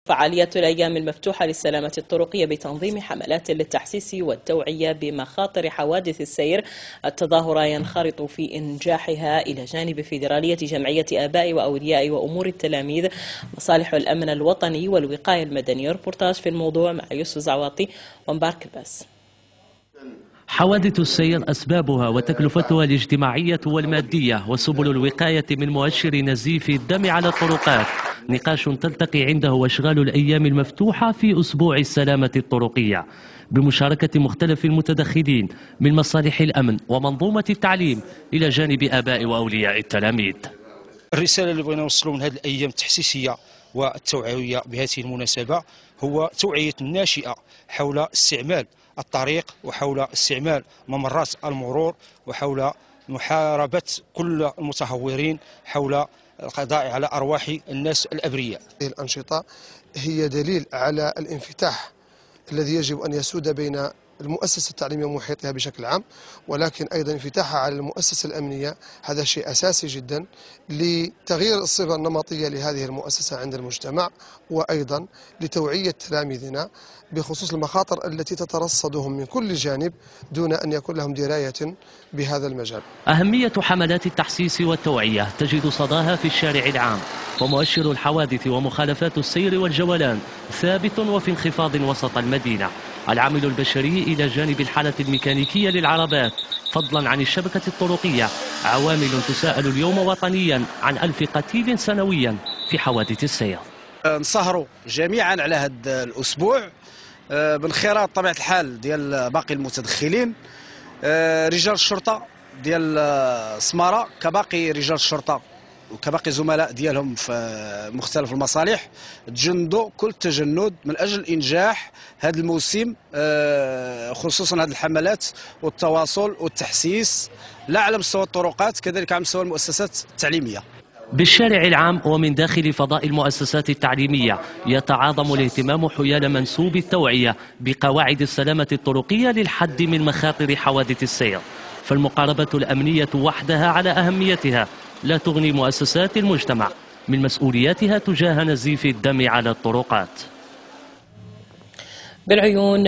فعالية الأيام المفتوحة للسلامة الطرقية بتنظيم حملات للتحسيس والتوعية بمخاطر حوادث السير. التظاهرة ينخرط في إنجاحها إلى جانب فيدرالية جمعية آباء وأولياء وأمور التلاميذ مصالح الأمن الوطني والوقاية المدنية. ريبورتاج في الموضوع مع يوسف زعواطي ومبارك الباس. حوادث السير أسبابها وتكلفتها الاجتماعية والمادية وسبل الوقاية من مؤشر نزيف الدم على الطرقات، نقاش تلتقي عنده أشغال الأيام المفتوحة في أسبوع السلامة الطرقية بمشاركة مختلف المتدخلين من مصالح الأمن ومنظومة التعليم إلى جانب آباء وأولياء التلاميذ. الرسالة اللي بغينا نوصلوا من هذه الأيام التحسيسية والتوعوية بهذه المناسبة هو توعية الناشئة حول استعمال الطريق وحول استعمال ممرات المرور وحول محاربة كل المتهورين حول القضاء على أرواح الناس الأبرياء. هذه الأنشطة هي دليل على الانفتاح الذي يجب أن يسود بين المؤسسة التعليمية ومحيطها بشكل عام، ولكن أيضا انفتاحها على المؤسسة الأمنية. هذا شيء أساسي جدا لتغيير الصفة النمطية لهذه المؤسسة عند المجتمع، وأيضا لتوعية تلاميذنا بخصوص المخاطر التي تترصدهم من كل جانب دون أن يكون لهم دراية بهذا المجال. أهمية حملات التحسيس والتوعية تجد صداها في الشارع العام، ومؤشر الحوادث ومخالفات السير والجولان ثابت وفي انخفاض وسط المدينة. العامل البشري إلى جانب الحالة الميكانيكية للعربات فضلا عن الشبكة الطرقية عوامل تساءل اليوم وطنيا عن 1000 قتيل سنويا في حوادث السير. نسهروا جميعا على هذا الأسبوع بانخراط طبيعة الحال ديال باقي المتدخلين، رجال الشرطة ديال سمارة كباقي رجال الشرطة وكباقي زملاء ديالهم في مختلف المصالح تجندوا كل التجند من أجل إنجاح هذا الموسم، خصوصا هذه الحملات والتواصل والتحسيس لا على مستوى الطرقات كذلك على مستوى المؤسسات التعليمية. بالشارع العام ومن داخل فضاء المؤسسات التعليمية يتعاظم الاهتمام حيال منسوب التوعية بقواعد السلامة الطرقية للحد من مخاطر حوادث السير، فالمقاربة الأمنية وحدها على أهميتها لا تغني مؤسسات المجتمع من مسؤولياتها تجاه نزيف الدم على الطرقات. بالعيون